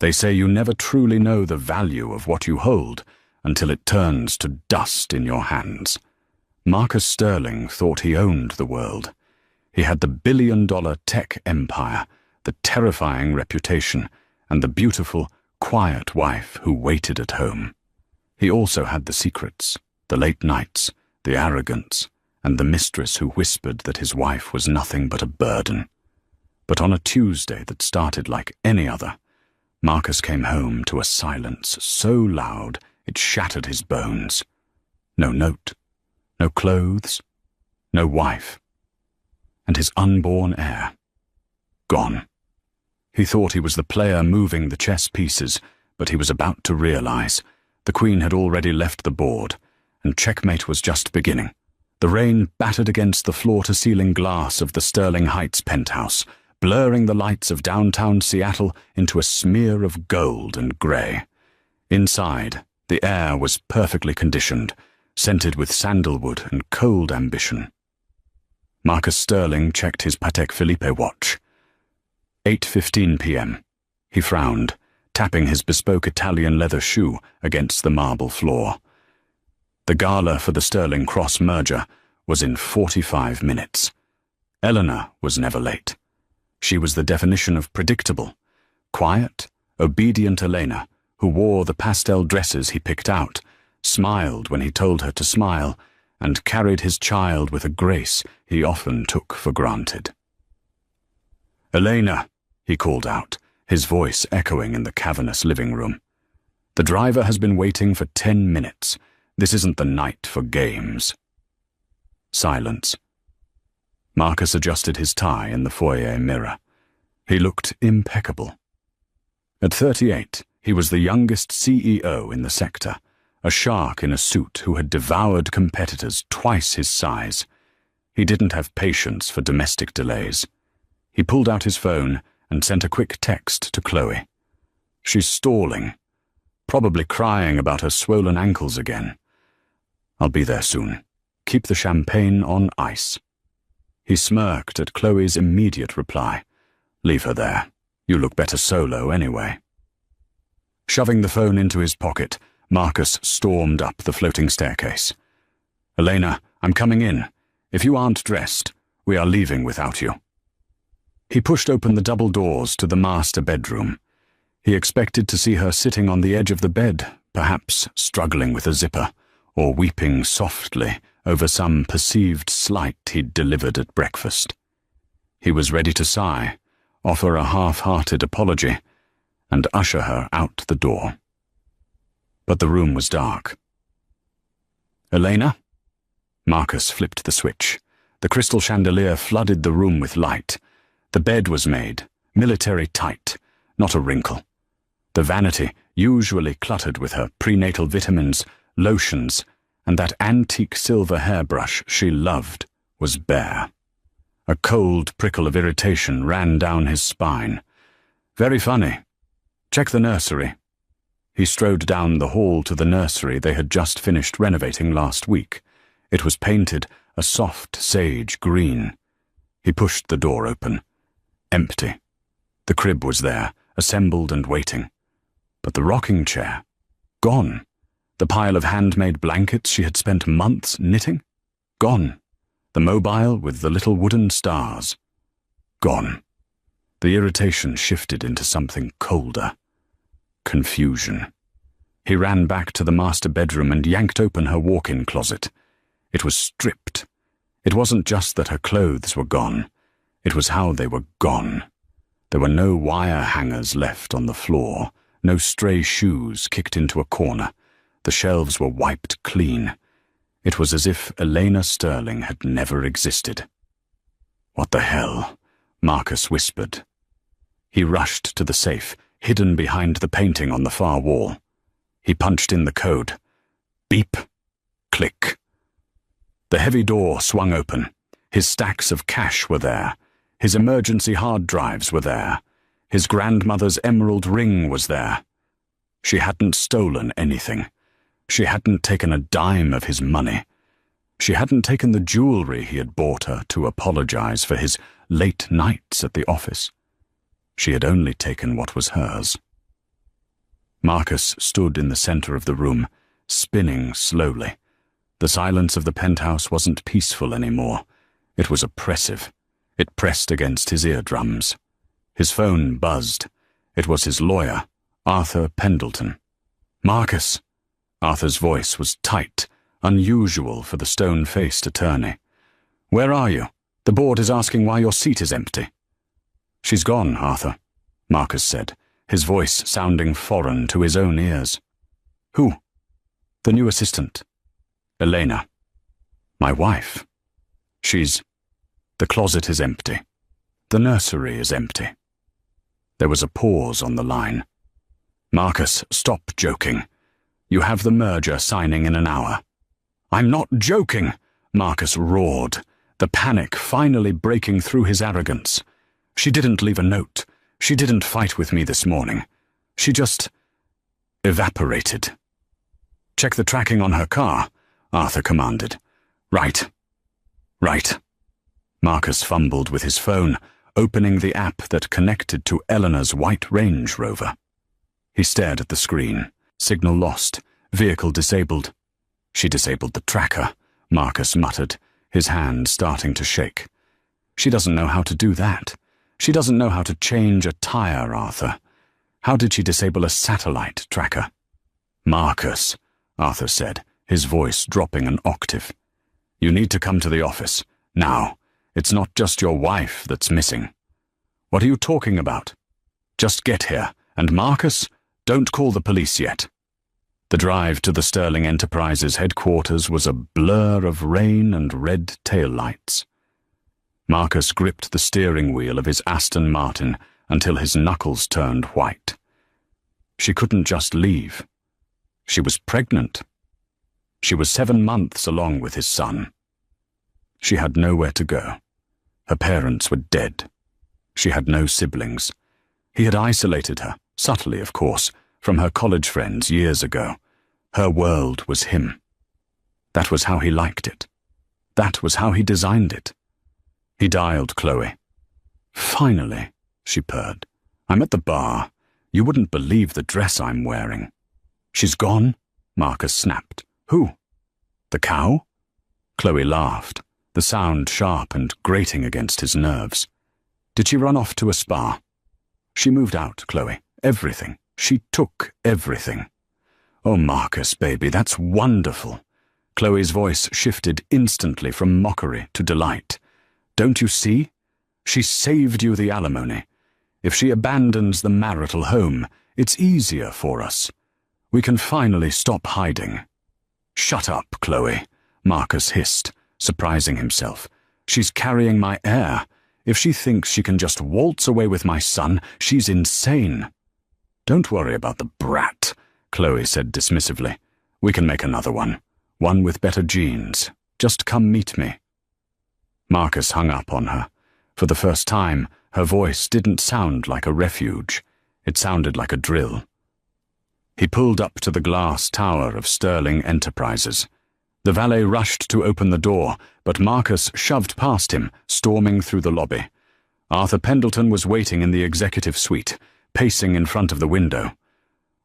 They say you never truly know the value of what you hold until it turns to dust in your hands. Marcus Sterling thought he owned the world. He had the billion-dollar tech empire, the terrifying reputation, and the beautiful, quiet wife who waited at home. He also had the secrets, the late nights, the arrogance, and the mistress who whispered that his wife was nothing but a burden. But on a Tuesday that started like any other, Marcus came home to a silence so loud it shattered his bones. No note, no clothes, no wife, and his unborn heir. Gone. He thought he was the player moving the chess pieces, but he was about to realize the queen had already left the board, and checkmate was just beginning. The rain battered against the floor-to-ceiling glass of the Sterling Heights penthouse, blurring the lights of downtown Seattle into a smear of gold and grey. Inside, the air was perfectly conditioned, scented with sandalwood and cold ambition. Marcus Sterling checked his Patek Philippe watch. 8:15 p.m. He frowned, tapping his bespoke Italian leather shoe against the marble floor. The gala for the Sterling Cross merger was in 45 minutes. Eleanor was never late. She was the definition of predictable. Quiet, obedient Elena, who wore the pastel dresses he picked out, smiled when he told her to smile, and carried his child with a grace he often took for granted. "Elena," he called out, his voice echoing in the cavernous living room. "The driver has been waiting for 10 minutes. This isn't the night for games." Silence. Marcus adjusted his tie in the foyer mirror. He looked impeccable. At 38, he was the youngest CEO in the sector, a shark in a suit who had devoured competitors twice his size. He didn't have patience for domestic delays. He pulled out his phone and sent a quick text to Chloe. "She's stalling, probably crying about her swollen ankles again. I'll be there soon. Keep the champagne on ice." He smirked at Chloe's immediate reply. "Leave her there. You look better solo anyway." Shoving the phone into his pocket, Marcus stormed up the floating staircase. "Elena, I'm coming in. If you aren't dressed, we are leaving without you." He pushed open the double doors to the master bedroom. He expected to see her sitting on the edge of the bed, perhaps struggling with a zipper, or weeping softly over some perceived slight he'd delivered at breakfast. He was ready to sigh, offer a half-hearted apology, and usher her out the door. But the room was dark. "Elena?" Marcus flipped the switch. The crystal chandelier flooded the room with light. The bed was made, military tight, not a wrinkle. The vanity, usually cluttered with her prenatal vitamins, lotions, and that antique silver hairbrush she loved, was bare. A cold prickle of irritation ran down his spine. "Very funny. Check the nursery." He strode down the hall to the nursery they had just finished renovating last week. It was painted a soft sage green. He pushed the door open. Empty. The crib was there, assembled and waiting. But the rocking chair, gone. The pile of handmade blankets she had spent months knitting, gone. The mobile with the little wooden stars, gone. The irritation shifted into something colder. Confusion. He ran back to the master bedroom and yanked open her walk-in closet. It was stripped. It wasn't just that her clothes were gone. It was how they were gone. There were no wire hangers left on the floor, no stray shoes kicked into a corner. The shelves were wiped clean. It was as if Elena Sterling had never existed. "What the hell?" Marcus whispered. He rushed to the safe, hidden behind the painting on the far wall. He punched in the code. Beep. Click. The heavy door swung open. His stacks of cash were there. His emergency hard drives were there. His grandmother's emerald ring was there. She hadn't stolen anything. She hadn't taken a dime of his money. She hadn't taken the jewelry he had bought her to apologize for his late nights at the office. She had only taken what was hers. Marcus stood in the center of the room, spinning slowly. The silence of the penthouse wasn't peaceful anymore. It was oppressive. It pressed against his eardrums. His phone buzzed. It was his lawyer, Arthur Pendleton. "Marcus." Arthur's voice was tight, unusual for the stone-faced attorney. "Where are you? The board is asking why your seat is empty." "She's gone, Arthur," Marcus said, his voice sounding foreign to his own ears. "Who?" "The new assistant. Elena." "My wife." The closet is empty. The nursery is empty." There was a pause on the line. "Marcus, stop joking. You have the merger signing in an hour." "I'm not joking," Marcus roared, the panic finally breaking through his arrogance. "She didn't leave a note. She didn't fight with me this morning. She just evaporated." "Check the tracking on her car," Arthur commanded. Right. Marcus fumbled with his phone, opening the app that connected to Eleanor's white Range Rover. He stared at the screen. Signal lost. Vehicle disabled. "She disabled the tracker," Marcus muttered, his hand starting to shake. "She doesn't know how to do that. She doesn't know how to change a tire, Arthur. How did she disable a satellite tracker?" "Marcus," Arthur said, his voice dropping an octave. "You need to come to the office. Now. It's not just your wife that's missing." "What are you talking about?" "Just get here, and Marcus, don't call the police yet." The drive to the Sterling Enterprises headquarters was a blur of rain and red taillights. Marcus gripped the steering wheel of his Aston Martin until his knuckles turned white. She couldn't just leave. She was pregnant. She was 7 months along with his son. She had nowhere to go. Her parents were dead. She had no siblings. He had isolated her, subtly of course, from her college friends years ago. Her world was him. That was how he liked it. That was how he designed it. He dialed Chloe. "Finally," she purred. "I'm at the bar. You wouldn't believe the dress I'm wearing." "She's gone?" Marcus snapped. "Who?" "The cow?" Chloe laughed, the sound sharp and grating against his nerves. "Did she run off to a spa?" "She moved out, Chloe. Everything. She took everything." "Oh, Marcus, baby, that's wonderful." Chloe's voice shifted instantly from mockery to delight. "Don't you see? She saved you the alimony. If she abandons the marital home, it's easier for us. We can finally stop hiding." "Shut up, Chloe," Marcus hissed, surprising himself. "She's carrying my heir. If she thinks she can just waltz away with my son, she's insane." "Don't worry about the brat," Chloe said dismissively. "We can make another one with better genes. Just come meet me." Marcus hung up on her. For the first time, her voice didn't sound like a refuge. It sounded like a drill. He pulled up to the glass tower of Sterling Enterprises. The valet rushed to open the door, but Marcus shoved past him, storming through the lobby. Arthur Pendleton was waiting in the executive suite, pacing in front of the window.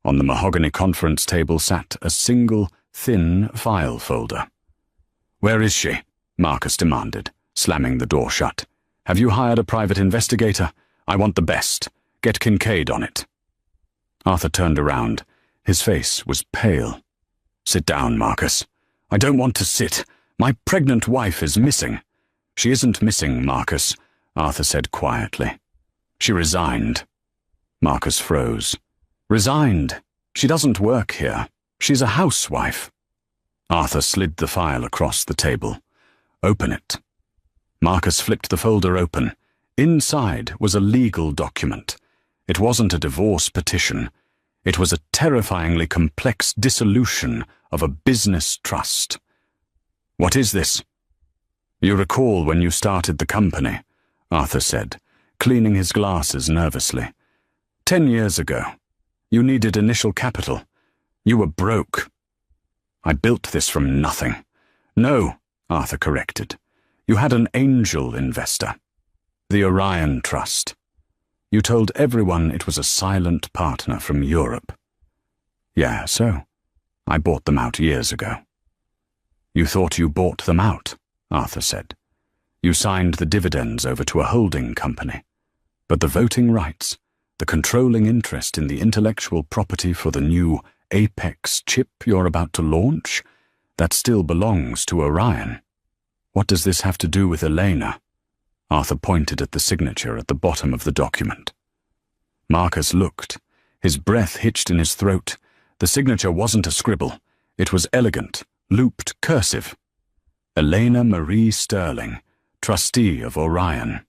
On the mahogany conference table sat a single, thin file folder. "Where is she?" Marcus demanded, slamming the door shut. "Have you hired a private investigator? I want the best. Get Kincaid on it." Arthur turned around. His face was pale. "Sit down, Marcus." "I don't want to sit. My pregnant wife is missing." "She isn't missing, Marcus," Arthur said quietly. "She resigned." Marcus froze. "Resigned? She doesn't work here. She's a housewife." Arthur slid the file across the table. "Open it." Marcus flipped the folder open. Inside was a legal document. It wasn't a divorce petition. It was a terrifyingly complex dissolution of a business trust. "What is this?" "You recall when you started the company," Arthur said, cleaning his glasses nervously. 10 years ago. You needed initial capital. You were broke." "I built this from nothing." "No," Arthur corrected. "You had an angel investor. The Orion Trust. You told everyone it was a silent partner from Europe. Yeah, so? I bought them out years ago. You thought you bought them out, Arthur said. You signed the dividends over to a holding company. But the voting rights, the controlling interest in the intellectual property for the new Apex chip you're about to launch, that still belongs to Orion. What does this have to do with Elena? Arthur pointed at the signature at the bottom of the document. Marcus looked, his breath hitched in his throat. The signature wasn't a scribble. It was elegant, looped cursive. Elena Marie Sterling, trustee of Orion.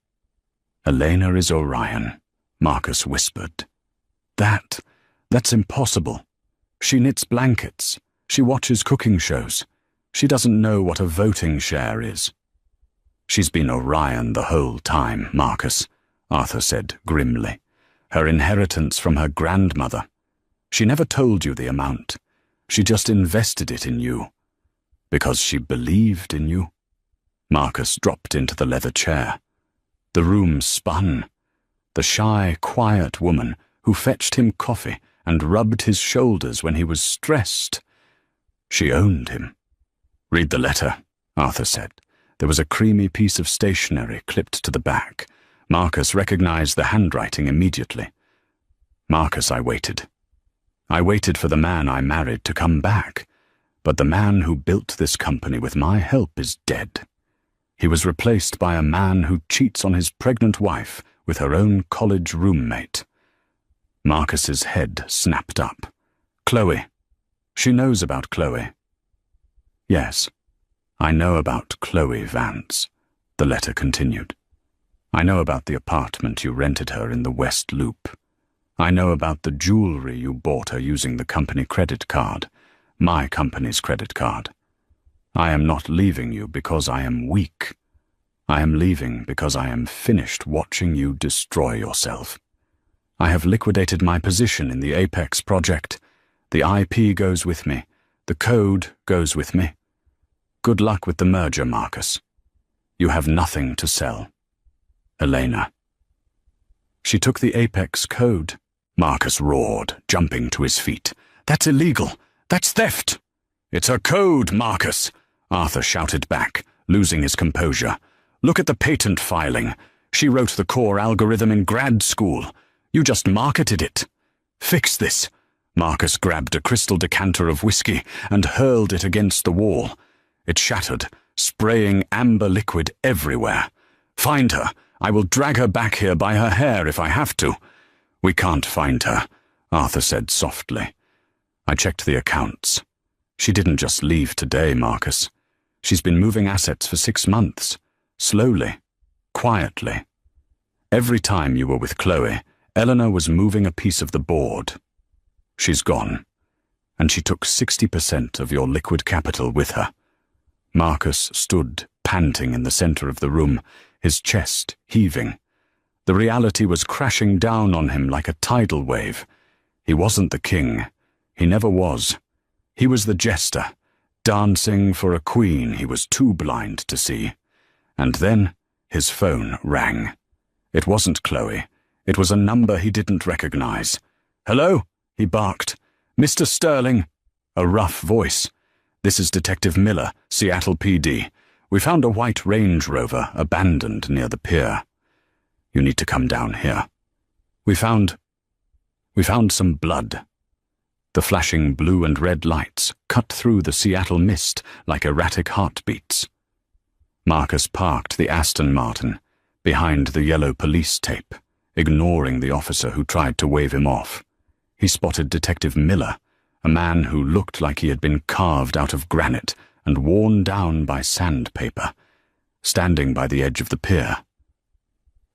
Elena is Orion, Marcus whispered. That's impossible. She knits blankets. She watches cooking shows. She doesn't know what a voting share is. She's been Orion the whole time, Marcus, Arthur said grimly. Her inheritance from her grandmother. She never told you the amount. She just invested it in you. Because she believed in you. Marcus dropped into the leather chair. The room spun. The shy, quiet woman who fetched him coffee and rubbed his shoulders when he was stressed. She owned him. Read the letter, Arthur said. There was a creamy piece of stationery clipped to the back. Marcus recognized the handwriting immediately. Marcus, I waited. I waited for the man I married to come back. But the man who built this company with my help is dead. He was replaced by a man who cheats on his pregnant wife with her own college roommate. Marcus's head snapped up. Chloe. She knows about Chloe. Yes, I know about Chloe Vance, the letter continued. I know about the apartment you rented her in the West Loop. I know about the jewelry you bought her using the company credit card, my company's credit card. I am not leaving you because I am weak. I am leaving because I am finished watching you destroy yourself. I have liquidated my position in the Apex project. The IP goes with me. The code goes with me. Good luck with the merger, Marcus. You have nothing to sell. Elena. She took the Apex code. Marcus roared, jumping to his feet. That's illegal. That's theft. It's her code, Marcus, Arthur shouted back, losing his composure. Look at the patent filing. She wrote the core algorithm in grad school. You just marketed it. Fix this. Marcus grabbed a crystal decanter of whiskey and hurled it against the wall. It shattered, spraying amber liquid everywhere. Find her. I will drag her back here by her hair if I have to. We can't find her, Arthur said softly. I checked the accounts. She didn't just leave today, Marcus. She's been moving assets for 6 months. Slowly. Quietly. Every time you were with Chloe, Eleanor was moving a piece of the board. She's gone. And she took 60% of your liquid capital with her. Marcus stood, panting in the center of the room, his chest heaving. The reality was crashing down on him like a tidal wave. He wasn't the king. He never was. He was the jester, dancing for a queen he was too blind to see. And then his phone rang. It wasn't Chloe. It was a number he didn't recognize. Hello? He barked. Mr. Sterling. A rough voice. This is Detective Miller, Seattle PD. We found a white Range Rover abandoned near the pier. You need to come down here. We found some blood. The flashing blue and red lights cut through the Seattle mist like erratic heartbeats. Marcus parked the Aston Martin behind the yellow police tape, ignoring the officer who tried to wave him off. He spotted Detective Miller, a man who looked like he had been carved out of granite and worn down by sandpaper, standing by the edge of the pier.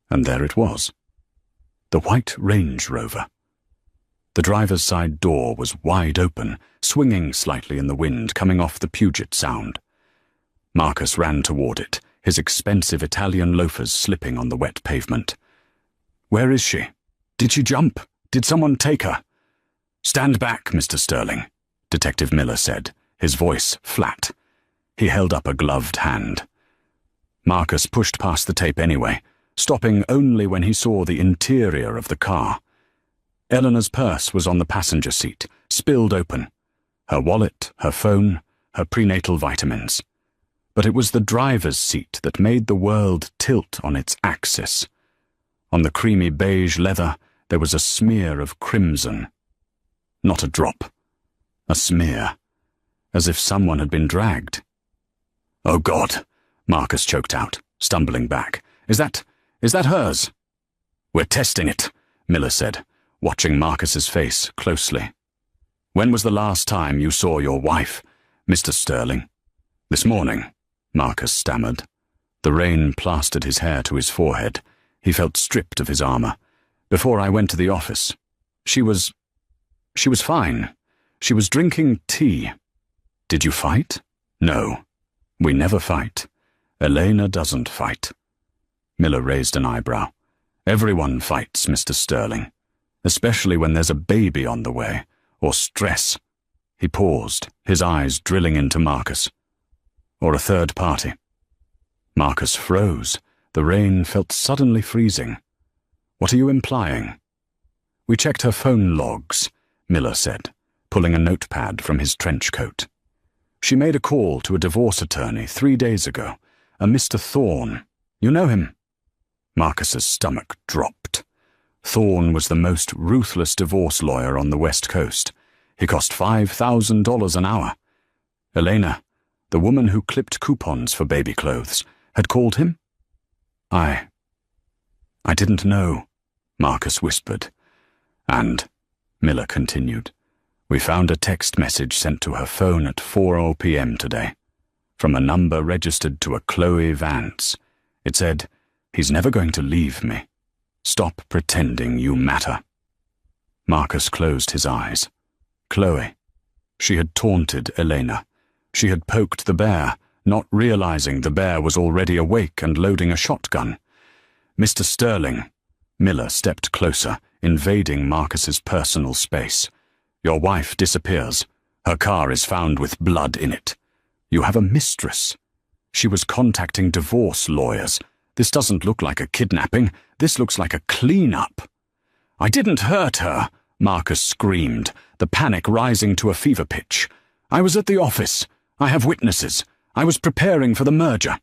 And there it was. The white Range Rover. The driver's side door was wide open, swinging slightly in the wind coming off the Puget Sound. Marcus ran toward it, his expensive Italian loafers slipping on the wet pavement. Where is she? Did she jump? Did someone take her? Stand back, Mr. Sterling, Detective Miller said, his voice flat. He held up a gloved hand. Marcus pushed past the tape anyway, stopping only when he saw the interior of the car. Eleanor's purse was on the passenger seat, spilled open. Her wallet, her phone, her prenatal vitamins. But it was the driver's seat that made the world tilt on its axis. On the creamy beige leather, there was a smear of crimson. Not a drop. A smear. As if someone had been dragged. "Oh God," Marcus choked out, stumbling back. Is that hers?" "We're testing it," Miller said, watching Marcus's face closely. "When was the last time you saw your wife, Mr. Sterling?" "This morning," Marcus stammered. The rain plastered his hair to his forehead. He felt stripped of his armor. "Before I went to the office. She was fine. She was drinking tea." "Did you fight?" "No. We never fight. Elena doesn't fight." Miller raised an eyebrow. "Everyone fights, Mr. Sterling. Especially when there's a baby on the way, or stress." He paused, his eyes drilling into Marcus. "Or a third party." Marcus froze. The rain felt suddenly freezing. "What are you implying?" "We checked her phone logs," Miller said, pulling a notepad from his trench coat. "She made a call to a divorce attorney 3 days ago, a Mr. Thorne. You know him?" Marcus's stomach dropped. Thorne was the most ruthless divorce lawyer on the West Coast. He cost $5,000 an hour. Elena, the woman who clipped coupons for baby clothes, had called him? I didn't know," Marcus whispered. "And," Miller continued, "we found a text message sent to her phone at 4 p.m. today, from a number registered to a Chloe Vance. It said, 'He's never going to leave me. Stop pretending you matter.'" Marcus closed his eyes. Chloe. She had taunted Elena. She had poked the bear, not realizing the bear was already awake and loading a shotgun. "Mr. Sterling," Miller stepped closer, invading Marcus's personal space. "Your wife disappears. Her car is found with blood in it. You have a mistress. She was contacting divorce lawyers. This doesn't look like a kidnapping. This looks like a clean-up." "I didn't hurt her," Marcus screamed, the panic rising to a fever pitch. "I was at the office. I have witnesses. I was preparing for the merger."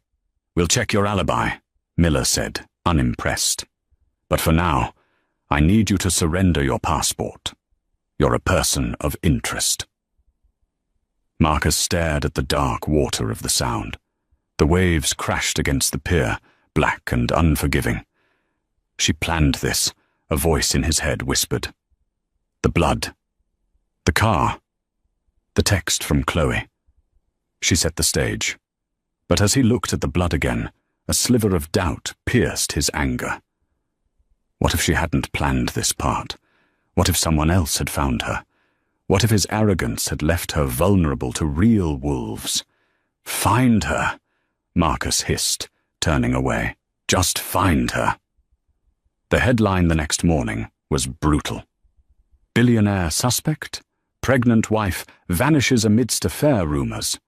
"We'll check your alibi," Miller said, unimpressed. "But for now, I need you to surrender your passport. You're a person of interest." Marcus stared at the dark water of the Sound. The waves crashed against the pier, black and unforgiving. "She planned this," a voice in his head whispered. The blood. The car. The text from Chloe. She set the stage. But as he looked at the blood again, a sliver of doubt pierced his anger. What if she hadn't planned this part? What if someone else had found her? What if his arrogance had left her vulnerable to real wolves? "Find her," Marcus hissed, turning away. "Just find her." The headline the next morning was brutal. "Billionaire suspect? Pregnant wife vanishes amidst affair rumors."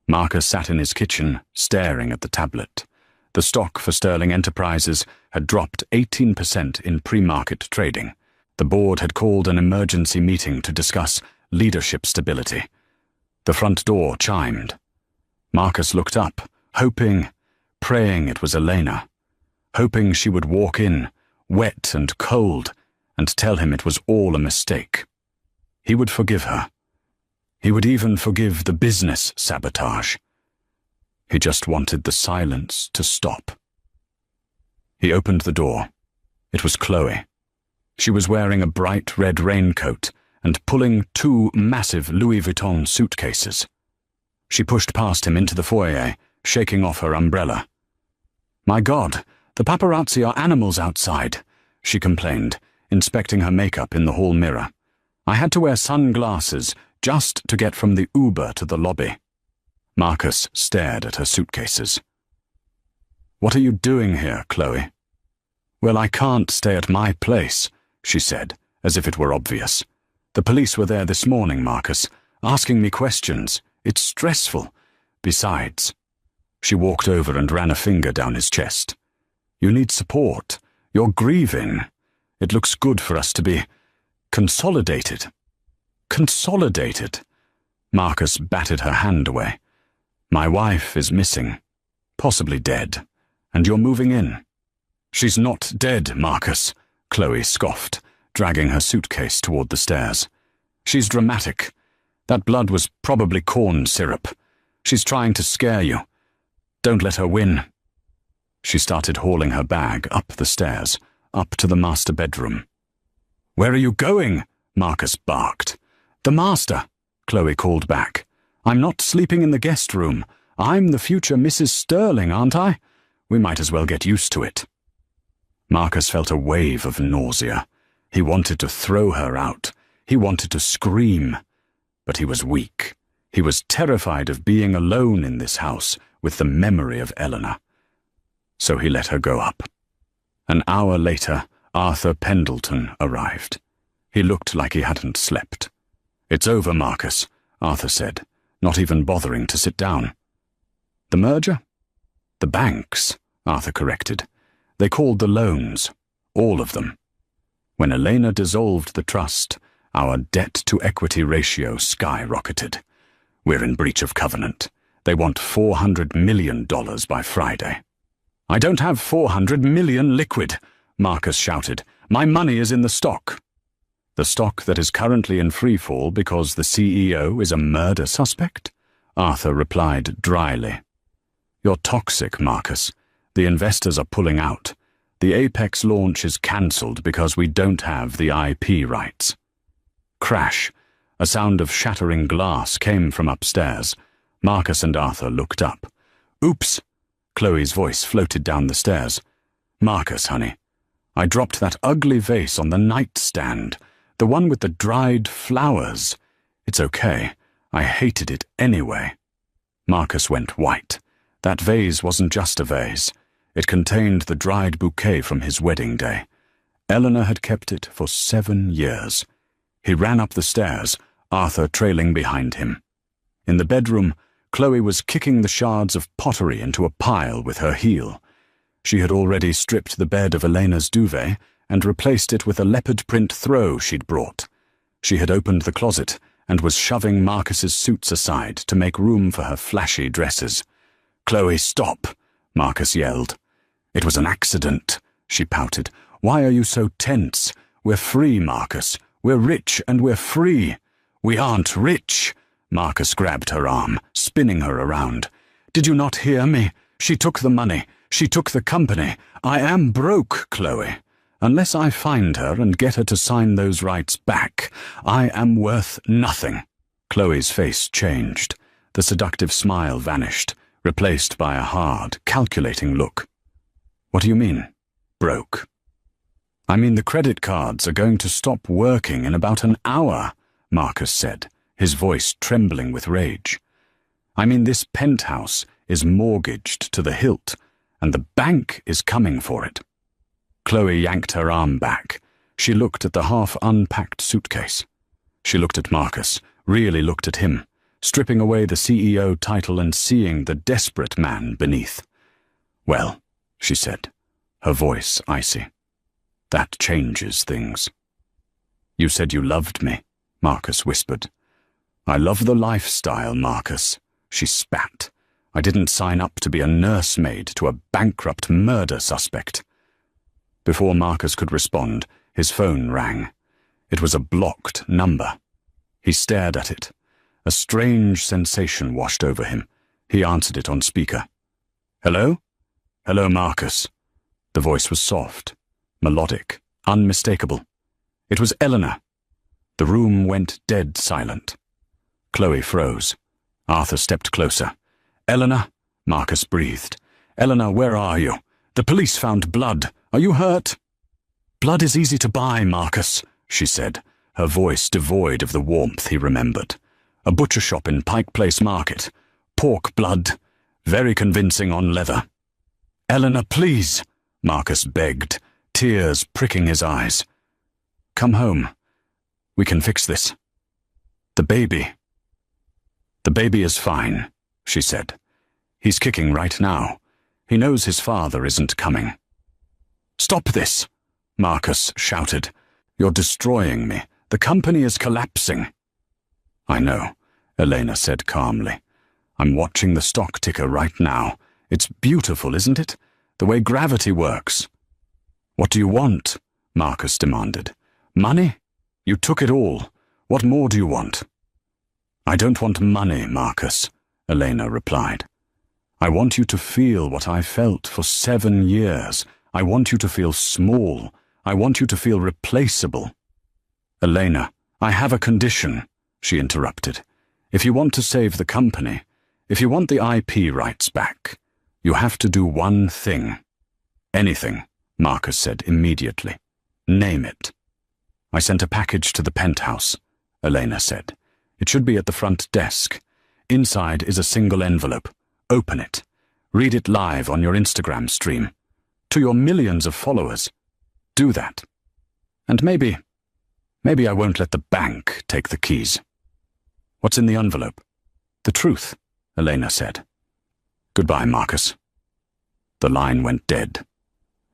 Marcus sat in his kitchen, staring at the tablet. The stock for Sterling Enterprises had dropped 18% in pre-market trading. The board had called an emergency meeting to discuss leadership stability. The front door chimed. Marcus looked up, hoping, praying it was Elena, hoping she would walk in, wet and cold, and tell him it was all a mistake. He would forgive her. He would even forgive the business sabotage. He just wanted the silence to stop. He opened the door. It was Chloe. She was wearing a bright red raincoat and pulling 2 massive Louis Vuitton suitcases. She pushed past him into the foyer, shaking off her umbrella. "My God, the paparazzi are animals outside," she complained, inspecting her makeup in the hall mirror. "I had to wear sunglasses just to get from the Uber to the lobby." Marcus stared at her suitcases. "What are you doing here, Chloe?" "Well, I can't stay at my place," she said, as if it were obvious. "The police were there this morning, Marcus, asking me questions. It's stressful. Besides," she walked over and ran a finger down his chest. "You need support. You're grieving. It looks good for us to be consolidated." Consolidated. Marcus batted her hand away. My wife is missing, possibly dead, and you're moving in. She's not dead, Marcus, Chloe scoffed, dragging her suitcase toward the stairs. She's dramatic. That blood was probably corn syrup. She's trying to scare you. Don't let her win. She started hauling her bag up the stairs, up to the master bedroom. Where are you going? Marcus barked. The master, Chloe called back. I'm not sleeping in the guest room. I'm the future Mrs. Sterling, aren't I? We might as well get used to it. Marcus felt a wave of nausea. He wanted to throw her out. He wanted to scream. But he was weak. He was terrified of being alone in this house with the memory of Eleanor. So he let her go up. An hour later, Arthur Pendleton arrived. He looked like he hadn't slept. It's over, Marcus, Arthur said, not even bothering to sit down. The merger? The banks, Arthur corrected. They called the loans, all of them. When Elena dissolved the trust, our debt-to-equity ratio skyrocketed. We're in breach of covenant. They want $400 million by Friday. I don't have 400 million liquid, Marcus shouted. My money is in the stock. The stock that is currently in freefall because the CEO is a murder suspect? Arthur replied dryly. You're toxic, Marcus. The investors are pulling out. The Apex launch is cancelled because we don't have the IP rights. Crash. A sound of shattering glass came from upstairs. Marcus and Arthur looked up. Oops. Chloe's voice floated down the stairs. Marcus, honey. I dropped that ugly vase on the nightstand. The one with the dried flowers. It's okay. I hated it anyway. Marcus went white. That vase wasn't just a vase. It contained the dried bouquet from his wedding day. Eleanor had kept it for 7 years. He ran up the stairs, Arthur trailing behind him. In the bedroom, Chloe was kicking the shards of pottery into a pile with her heel. She had already stripped the bed of Elena's duvet and replaced it with a leopard print throw she'd brought. She had opened the closet and was shoving Marcus's suits aside to make room for her flashy dresses. Chloe, stop, Marcus yelled. It was an accident, she pouted. Why are you so tense? We're free, Marcus. We're rich and we're free. We aren't rich. Marcus grabbed her arm, spinning her around. Did you not hear me? She took the money. She took the company. I am broke, Chloe. Unless I find her and get her to sign those rights back, I am worth nothing. Chloe's face changed. The seductive smile vanished, replaced by a hard, calculating look. What do you mean, broke? I mean the credit cards are going to stop working in about an hour, Marcus said, his voice trembling with rage. I mean this penthouse is mortgaged to the hilt, and the bank is coming for it. Chloe yanked her arm back. She looked at the half-unpacked suitcase. She looked at Marcus, really looked at him, stripping away the CEO title and seeing the desperate man beneath. Well, she said, her voice icy. That changes things. You said you loved me, Marcus whispered. I love the lifestyle, Marcus, she spat. I didn't sign up to be a nursemaid to a bankrupt murder suspect. Before Marcus could respond, his phone rang. It was a blocked number. He stared at it. A strange sensation washed over him. He answered it on speaker. Hello? Hello, Marcus. The voice was soft, melodic, unmistakable. It was Eleanor. The room went dead silent. Chloe froze. Arthur stepped closer. Eleanor, Marcus breathed. Eleanor, where are you? The police found blood. Are you hurt? Blood is easy to buy, Marcus, she said, her voice devoid of the warmth he remembered. A butcher shop in Pike Place Market. Pork blood. Very convincing on leather. Eleanor, please, Marcus begged, tears pricking his eyes. Come home. We can fix this. The baby. The baby is fine, she said. He's kicking right now. He knows his father isn't coming. Stop this, Marcus shouted. You're destroying me. The company is collapsing. I know, Elena said calmly. I'm watching the stock ticker right now. It's beautiful, isn't it? The way gravity works. What do you want? Marcus demanded. Money? You took it all. What more do you want? I don't want money, Marcus, Elena replied. I want you to feel what I felt for 7 years. I want you to feel small. I want you to feel replaceable. Elena, I have a condition, she interrupted. If you want to save the company, if you want the IP rights back, you have to do one thing. Anything, Marcus said immediately. Name it. I sent a package to the penthouse, Elena said. It should be at the front desk. Inside is a single envelope. Open it. Read it live on your Instagram stream. To your millions of followers. Do that. And maybe I won't let the bank take the keys. What's in the envelope? The truth, Elena said. Goodbye, Marcus. The line went dead.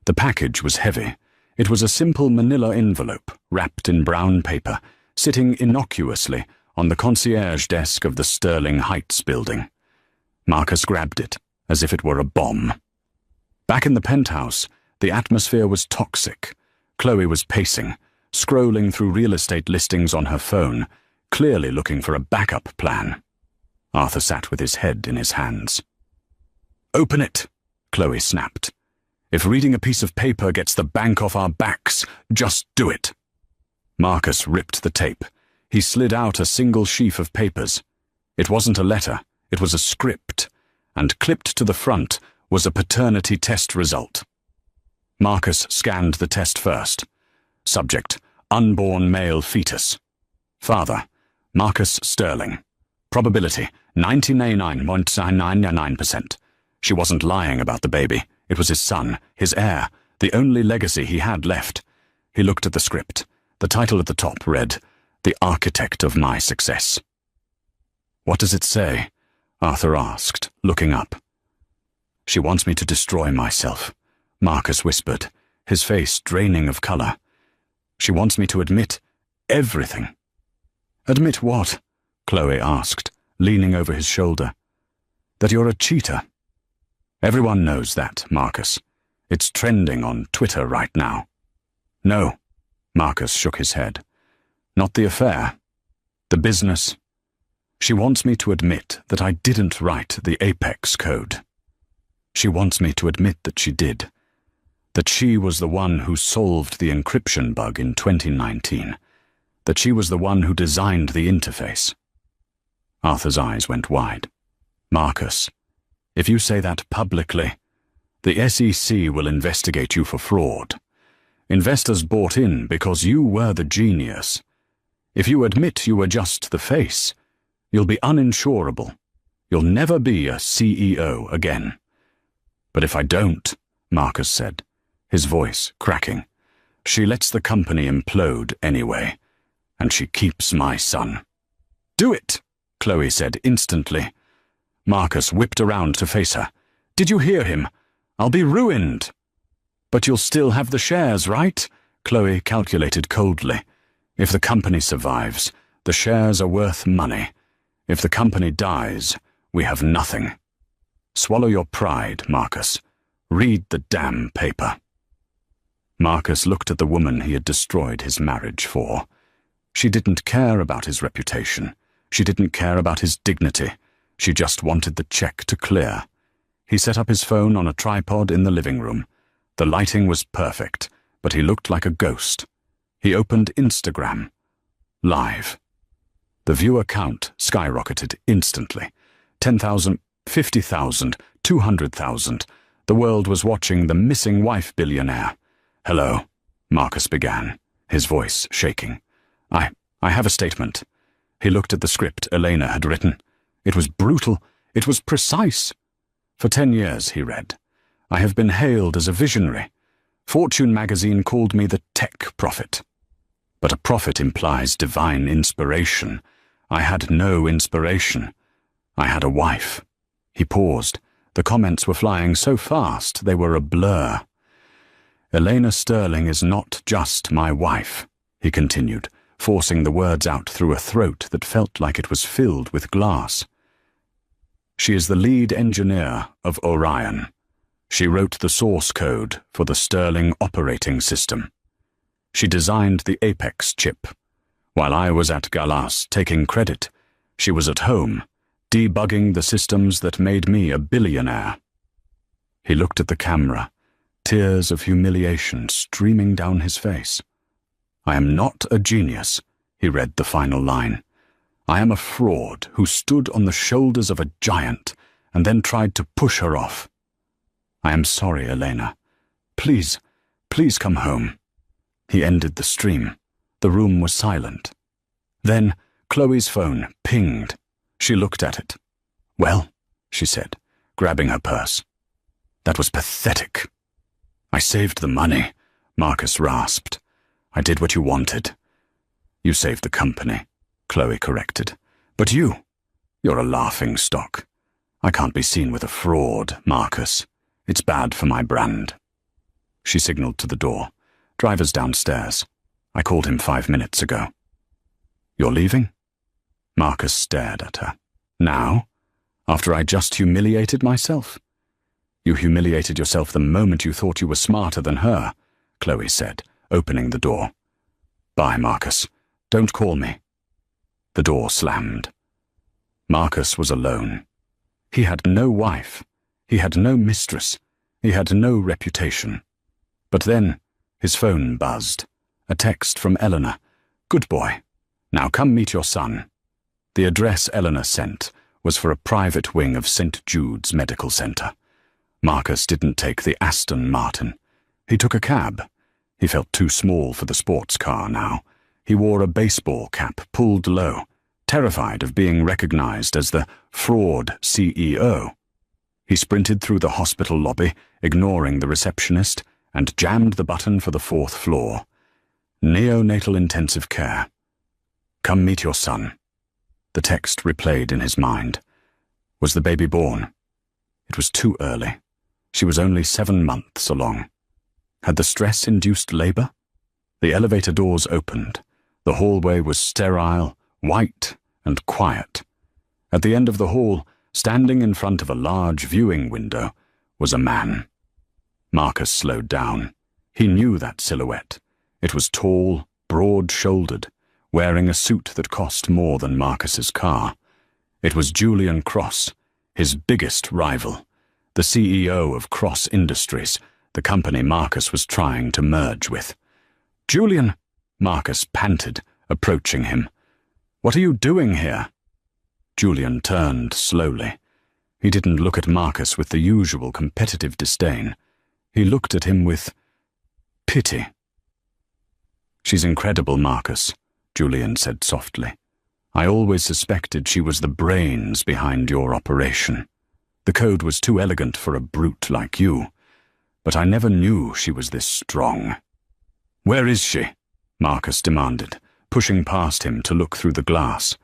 The package was heavy. It was a simple manila envelope, wrapped in brown paper, sitting innocuously on the concierge desk of the Sterling Heights building. Marcus grabbed it, as if it were a bomb. Back in the penthouse, the atmosphere was toxic. Chloe was pacing, scrolling through real estate listings on her phone, clearly looking for a backup plan. Arthur sat with his head in his hands. Open it, Chloe snapped. If reading a piece of paper gets the bank off our backs, just do it. Marcus ripped the tape. He slid out a single sheaf of papers. It wasn't a letter, it was a script, and clipped to the front was a paternity test result. Marcus scanned the test first. Subject, unborn male fetus. Father, Marcus Sterling. Probability, 99.999%. She wasn't lying about the baby. It was his son, his heir, the only legacy he had left. He looked at the script. The title at the top read, The Architect of My Success. What does it say? Arthur asked, looking up. She wants me to destroy myself, Marcus whispered, his face draining of color. She wants me to admit everything. Admit what? Chloe asked, leaning over his shoulder. That you're a cheater. Everyone knows that, Marcus. It's trending on Twitter right now. No, Marcus shook his head. Not the affair. The business. She wants me to admit that I didn't write the Apex code. She wants me to admit that she did. That she was the one who solved the encryption bug in 2019. That she was the one who designed the interface. Arthur's eyes went wide. Marcus, if you say that publicly, the SEC will investigate you for fraud. Investors bought in because you were the genius. If you admit you were just the face, you'll be uninsurable. You'll never be a CEO again. But if I don't, Marcus said, his voice cracking, she lets the company implode anyway, and she keeps my son. Do it, Chloe said instantly. Marcus whipped around to face her. Did you hear him? I'll be ruined. But you'll still have the shares, right? Chloe calculated coldly. If the company survives, the shares are worth money. If the company dies, we have nothing. Swallow your pride, Marcus. Read the damn paper. Marcus looked at the woman he had destroyed his marriage for. She didn't care about his reputation. She didn't care about his dignity. She just wanted the check to clear. He set up his phone on a tripod in the living room. The lighting was perfect, but he looked like a ghost. He opened Instagram. Live. The viewer count skyrocketed instantly. 10,000, 50,000, 200,000. The world was watching the missing wife billionaire. Hello, Marcus began, his voice shaking. I have a statement. He looked at the script Elena had written. It was brutal. It was precise. For 10 years, he read, I have been hailed as a visionary. Fortune magazine called me the tech prophet. But a prophet implies divine inspiration. I had no inspiration. I had a wife. He paused. The comments were flying so fast they were a blur. Elena Sterling is not just my wife, he continued, forcing the words out through a throat that felt like it was filled with glass. She is the lead engineer of Orion. She wrote the source code for the Sterling operating system. She designed the Apex chip. While I was at Galas taking credit, she was at home, debugging the systems that made me a billionaire. He looked at the camera, tears of humiliation streaming down his face. I am not a genius, he read the final line. I am a fraud who stood on the shoulders of a giant and then tried to push her off. I am sorry, Elena. Please, please come home. He ended the stream. The room was silent. Then Chloe's phone pinged. She looked at it. Well, she said, grabbing her purse. That was pathetic. I saved the money, Marcus rasped. I did what you wanted. You saved the company, Chloe corrected. But you're a laughing stock. I can't be seen with a fraud, Marcus. It's bad for my brand. She signaled to the door. Driver's downstairs. I called him 5 minutes ago. You're leaving? Marcus stared at her. Now? After I just humiliated myself? You humiliated yourself the moment you thought you were smarter than her, Chloe said, opening the door. Bye, Marcus. Don't call me. The door slammed. Marcus was alone. He had no wife. He had no mistress. He had no reputation. But then his phone buzzed. A text from Eleanor. Good boy. Now come meet your son. The address Eleanor sent was for a private wing of St. Jude's Medical Center. Marcus didn't take the Aston Martin. He took a cab. He felt too small for the sports car now. He wore a baseball cap pulled low, terrified of being recognized as the fraud CEO. He sprinted through the hospital lobby, ignoring the receptionist, and jammed the button for the 4th floor. Neonatal intensive care. Come meet your son. The text replayed in his mind. Was the baby born? It was too early. She was only 7 months along. Had the stress induced labor? The elevator doors opened. The hallway was sterile, white, and quiet. At the end of the hall, standing in front of a large viewing window, was a man. Marcus slowed down. He knew that silhouette. It was tall, broad-shouldered, wearing a suit that cost more than Marcus's car. It was Julian Cross, his biggest rival, the CEO of Cross Industries, the company Marcus was trying to merge with. Julian, Marcus panted, approaching him. What are you doing here? Julian turned slowly. He didn't look at Marcus with the usual competitive disdain. He looked at him with pity. She's incredible, Marcus, Julian said softly. I always suspected she was the brains behind your operation. The code was too elegant for a brute like you, but I never knew she was this strong. Where is she? Marcus demanded, pushing past him to look through the glass.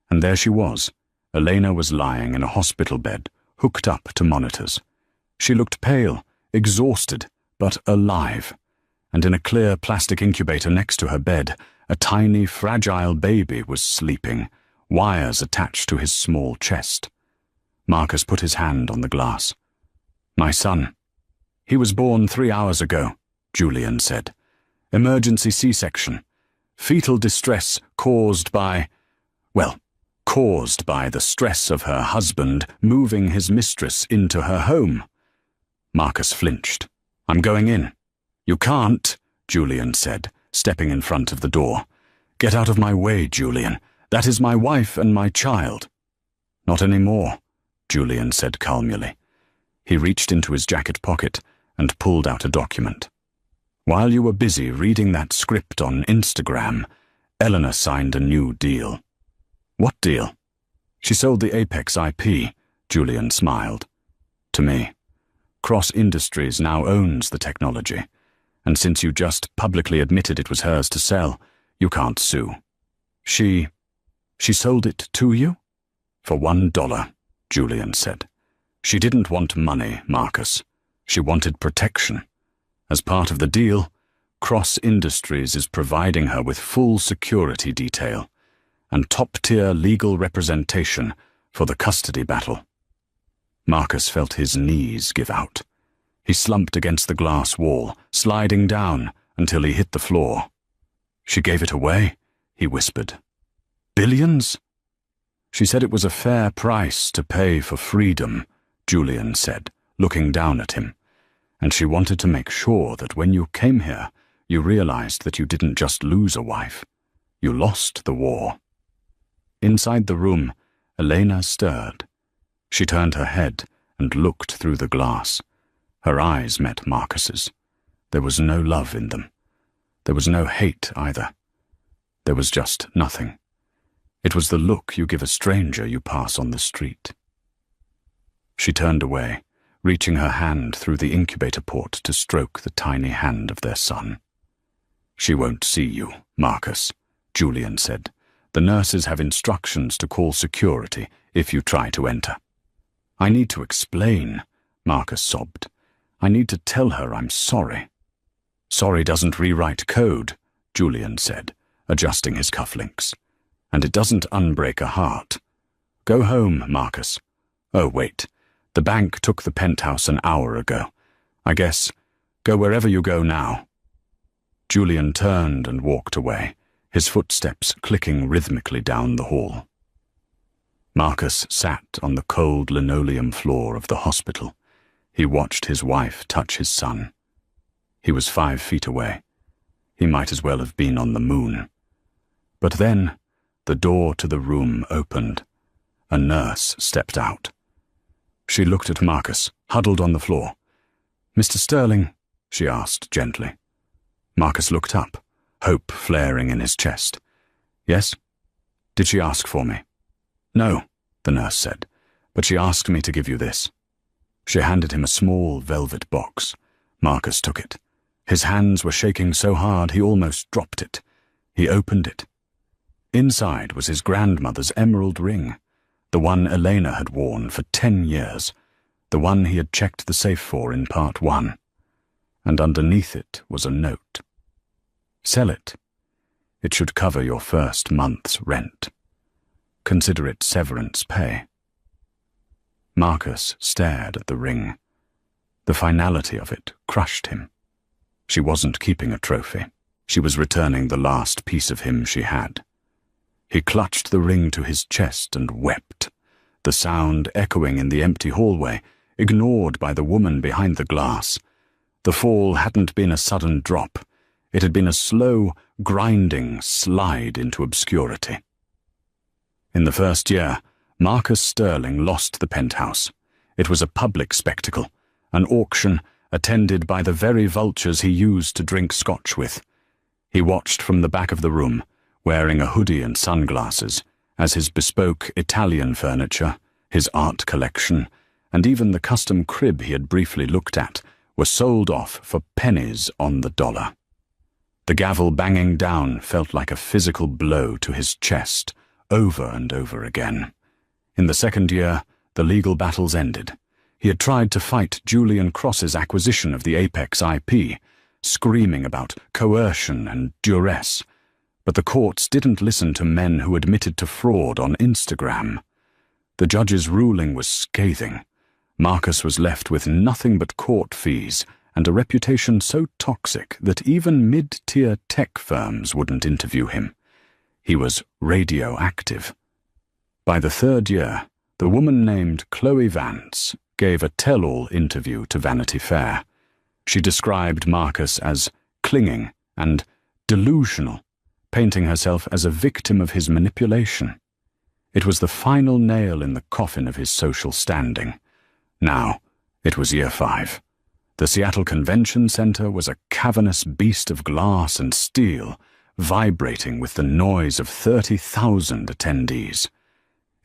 And there she was. Elena was lying in a hospital bed, hooked up to monitors. She looked pale, exhausted, but alive. And in a clear plastic incubator next to her bed, a tiny, fragile baby was sleeping, wires attached to his small chest. Marcus put his hand on the glass. My son. He was born 3 hours ago, Julian said. Emergency C-section. Fetal distress caused by the stress of her husband moving his mistress into her home. Marcus flinched. I'm going in. You can't, Julian said, stepping in front of the door. Get out of my way, Julian. That is my wife and my child. Not anymore, Julian said calmly. He reached into his jacket pocket and pulled out a document. While you were busy reading that script on Instagram, Eleanor signed a new deal. What deal? She sold the Apex IP, Julian smiled. To me. Cross Industries now owns the technology, and since you just publicly admitted it was hers to sell, you can't sue. She sold it to you? For $1, Julian said. She didn't want money, Marcus. She wanted protection. As part of the deal, Cross Industries is providing her with full security detail and top-tier legal representation for the custody battle. Marcus felt his knees give out. He slumped against the glass wall, sliding down until he hit the floor. "She gave it away," he whispered. "Billions?" "She said it was a fair price to pay for freedom," Julian said, looking down at him. "And she wanted to make sure that when you came here, you realized that you didn't just lose a wife. You lost the war." Inside the room, Elena stirred. She turned her head and looked through the glass. Her eyes met Marcus's. There was no love in them. There was no hate either. There was just nothing. It was the look you give a stranger you pass on the street. She turned away, reaching her hand through the incubator port to stroke the tiny hand of their son. "She won't see you, Marcus," Julian said. "The nurses have instructions to call security if you try to enter." "I need to explain," Marcus sobbed. "I need to tell her I'm sorry." "Sorry doesn't rewrite code," Julian said, adjusting his cufflinks. "And it doesn't unbreak a heart. Go home, Marcus. Oh, wait. The bank took the penthouse an hour ago. I guess go wherever you go now." Julian turned and walked away, his footsteps clicking rhythmically down the hall. Marcus sat on the cold linoleum floor of the hospital. He watched his wife touch his son. He was 5 feet away. He might as well have been on the moon. But then the door to the room opened. A nurse stepped out. She looked at Marcus, huddled on the floor. "Mr. Sterling?" she asked gently. Marcus looked up, hope flaring in his chest. "Yes? Did she ask for me?" "No," the nurse said, "but she asked me to give you this." She handed him a small velvet box. Marcus took it. His hands were shaking so hard he almost dropped it. He opened it. Inside was his grandmother's emerald ring, the one Elena had worn for 10 years, the one he had checked the safe for in part 1. And underneath it was a note. "Sell it. It should cover your first month's rent. Consider it severance pay." Marcus stared at the ring. The finality of it crushed him. She wasn't keeping a trophy. She was returning the last piece of him she had. He clutched the ring to his chest and wept, the sound echoing in the empty hallway, ignored by the woman behind the glass. The fall hadn't been a sudden drop. It had been a slow, grinding slide into obscurity. In the first year, Marcus Sterling lost the penthouse. It was a public spectacle, an auction attended by the very vultures he used to drink scotch with. He watched from the back of the room, wearing a hoodie and sunglasses, as his bespoke Italian furniture, his art collection, and even the custom crib he had briefly looked at were sold off for pennies on the dollar. The gavel banging down felt like a physical blow to his chest, over and over again. In the second year, the legal battles ended. He had tried to fight Julian Cross's acquisition of the Apex IP, screaming about coercion and duress, but the courts didn't listen to men who admitted to fraud on Instagram. The judge's ruling was scathing. Marcus was left with nothing but court fees and a reputation so toxic that even mid-tier tech firms wouldn't interview him. He was radioactive. By the third year, the woman named Chloe Vance gave a tell-all interview to Vanity Fair. She described Marcus as clinging and delusional, painting herself as a victim of his manipulation. It was the final nail in the coffin of his social standing. Now, it was year 5. The Seattle Convention Center was a cavernous beast of glass and steel, vibrating with the noise of 30,000 attendees.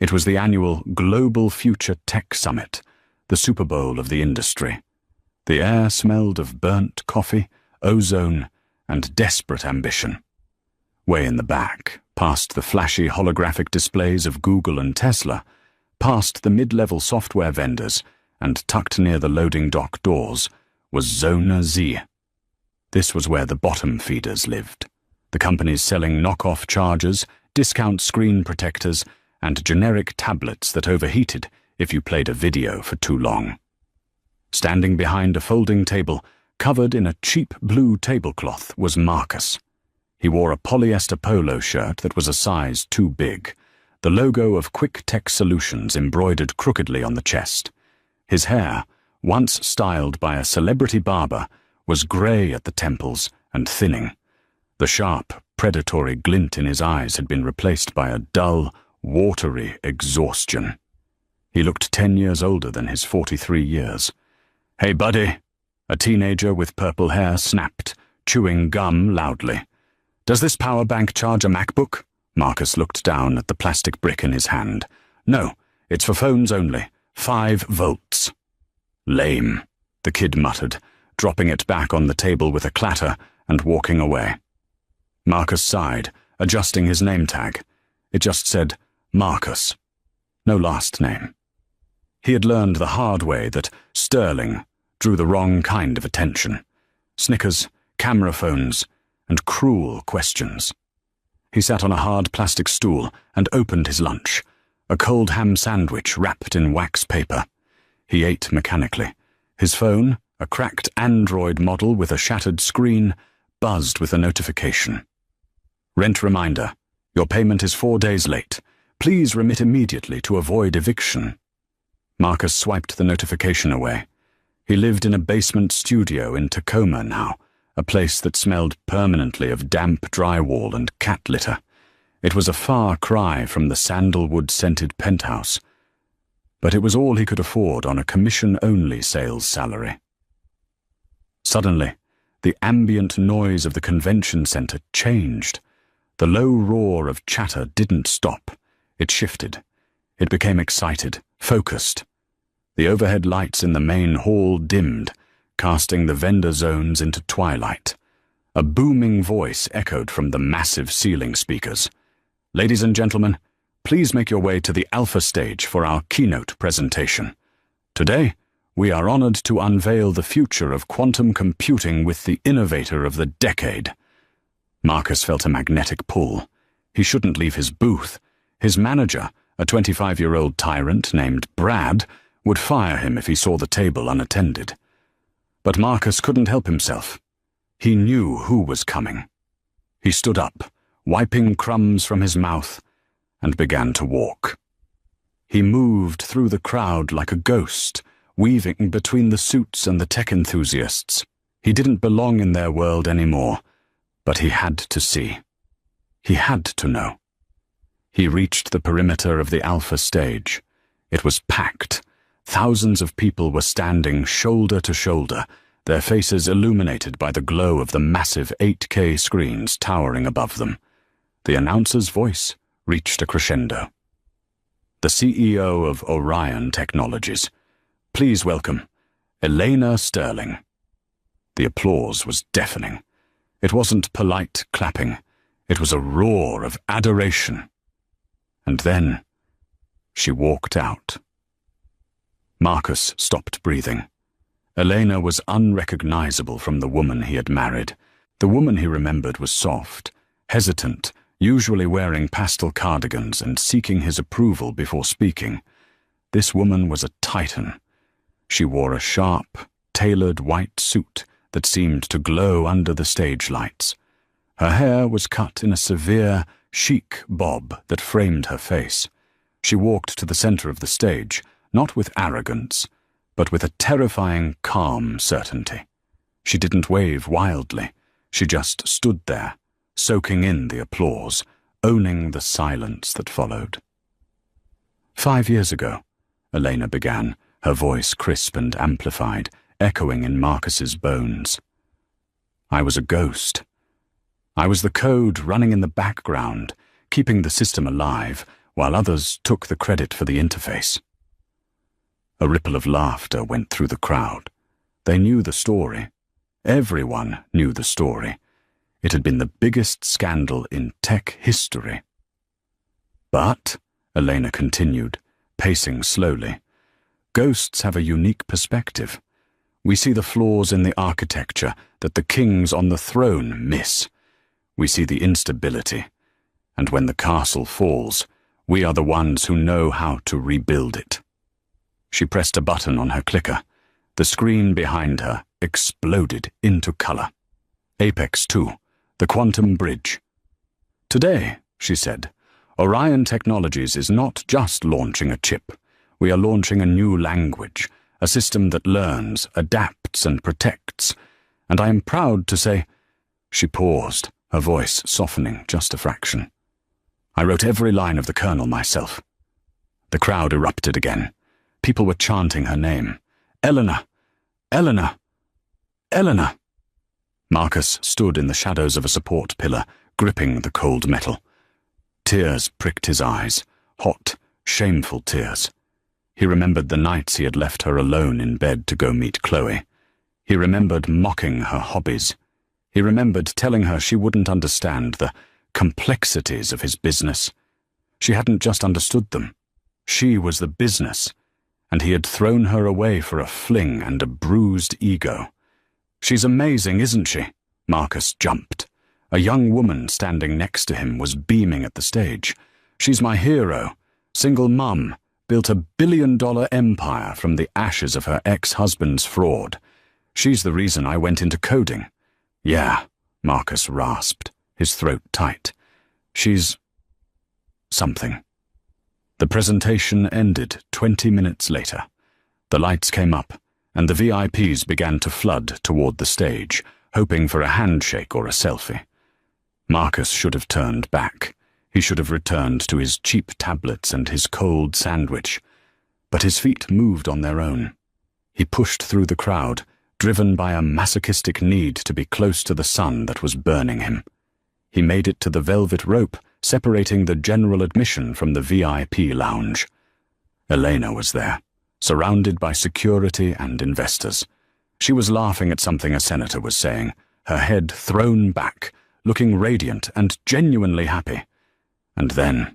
It was the annual Global Future Tech Summit, the Super Bowl of the industry. The air smelled of burnt coffee, ozone, and desperate ambition. Way in the back, past the flashy holographic displays of Google and Tesla, past the mid-level software vendors, and tucked near the loading dock doors, was Zona Z. This was where the bottom feeders lived. The companies selling knockoff chargers, discount screen protectors, and generic tablets that overheated if you played a video for too long. Standing behind a folding table, covered in a cheap blue tablecloth, was Marcus. He wore a polyester polo shirt that was a size too big, the logo of Quick Tech Solutions embroidered crookedly on the chest. His hair, once styled by a celebrity barber, was grey at the temples and thinning. The sharp, predatory glint in his eyes had been replaced by a dull, watery exhaustion. He looked 10 years older than his 43 years. "Hey, buddy," a teenager with purple hair snapped, chewing gum loudly. "Does this power bank charge a MacBook?" Marcus looked down at the plastic brick in his hand. "No, it's for phones only. 5 volts. "Lame," the kid muttered, dropping it back on the table with a clatter and walking away. Marcus sighed, adjusting his name tag. It just said Marcus. No last name. He had learned the hard way that Sterling drew the wrong kind of attention. Snickers, camera phones, and cruel questions. He sat on a hard plastic stool and opened his lunch, a cold ham sandwich wrapped in wax paper. He ate mechanically. His phone, a cracked Android model with a shattered screen, buzzed with a notification. "Rent reminder. Your payment is 4 days late. Please remit immediately to avoid eviction." Marcus swiped the notification away. He lived in a basement studio in Tacoma now, a place that smelled permanently of damp drywall and cat litter. It was a far cry from the sandalwood-scented penthouse, but it was all he could afford on a commission-only sales salary. Suddenly, the ambient noise of the convention center changed. The low roar of chatter didn't stop. It shifted. It became excited, focused. The overhead lights in the main hall dimmed, casting the vendor zones into twilight. A booming voice echoed from the massive ceiling speakers. "Ladies and gentlemen, please make your way to the alpha stage for our keynote presentation. Today, we are honored to unveil the future of quantum computing with the innovator of the decade." Marcus felt a magnetic pull. He shouldn't leave his booth. His manager, a 25-year-old tyrant named Brad, would fire him if he saw the table unattended. But Marcus couldn't help himself. He knew who was coming. He stood up, wiping crumbs from his mouth, and began to walk. He moved through the crowd like a ghost, weaving between the suits and the tech enthusiasts. He didn't belong in their world anymore, but he had to see. He had to know. He reached the perimeter of the alpha stage. It was packed. Thousands of people were standing shoulder to shoulder, their faces illuminated by the glow of the massive 8K screens towering above them. The announcer's voice reached a crescendo. "The CEO of Orion Technologies. Please welcome Elena Sterling." The applause was deafening. It wasn't polite clapping. It was a roar of adoration. And then she walked out. Marcus stopped breathing. Elena was unrecognizable from the woman he had married. The woman he remembered was soft, hesitant, usually wearing pastel cardigans and seeking his approval before speaking. This woman was a titan. She wore a sharp, tailored white suit that seemed to glow under the stage lights. Her hair was cut in a severe, chic bob that framed her face. She walked to the center of the stage, not with arrogance, but with a terrifying, calm certainty. She didn't wave wildly. She just stood there, soaking in the applause, owning the silence that followed. 5 years ago, Elena began, her voice crisp and amplified, echoing in Marcus's bones. I was a ghost. I was the code running in the background, keeping the system alive, while others took the credit for the interface. A ripple of laughter went through the crowd. They knew the story. Everyone knew the story. It had been the biggest scandal in tech history. But, Elena continued, pacing slowly, ghosts have a unique perspective. We see the flaws in the architecture that the kings on the throne miss. We see the instability. And when the castle falls, we are the ones who know how to rebuild it. She pressed a button on her clicker. The screen behind her exploded into color. Apex 2, the quantum bridge. Today, she said, Orion Technologies is not just launching a chip. We are launching a new language, a system that learns, adapts, and protects. And I am proud to say—" She paused, her voice softening just a fraction. "I wrote every line of the kernel myself." The crowd erupted again. People were chanting her name. "Eleanor! Eleanor! Eleanor!" Marcus stood in the shadows of a support pillar, gripping the cold metal. Tears pricked his eyes, hot, shameful tears. He remembered the nights he had left her alone in bed to go meet Chloe. He remembered mocking her hobbies. He remembered telling her she wouldn't understand the complexities of his business. She hadn't just understood them. She was the business, and he had thrown her away for a fling and a bruised ego. "She's amazing, isn't she?" Marcus jumped. A young woman standing next to him was beaming at the stage. "She's my hero. Single mum, built $1 billion empire from the ashes of her ex-husband's fraud. She's the reason I went into coding." "Yeah," Marcus rasped, his throat tight. "She's something." The presentation ended 20 minutes later. The lights came up, and the VIPs began to flood toward the stage, hoping for a handshake or a selfie. Marcus should have turned back. He should have returned to his cheap tablets and his cold sandwich. But his feet moved on their own. He pushed through the crowd, driven by a masochistic need to be close to the sun that was burning him. He made it to the velvet rope, separating the general admission from the VIP lounge. Elena was there, surrounded by security and investors. She was laughing at something a senator was saying, her head thrown back, looking radiant and genuinely happy. And then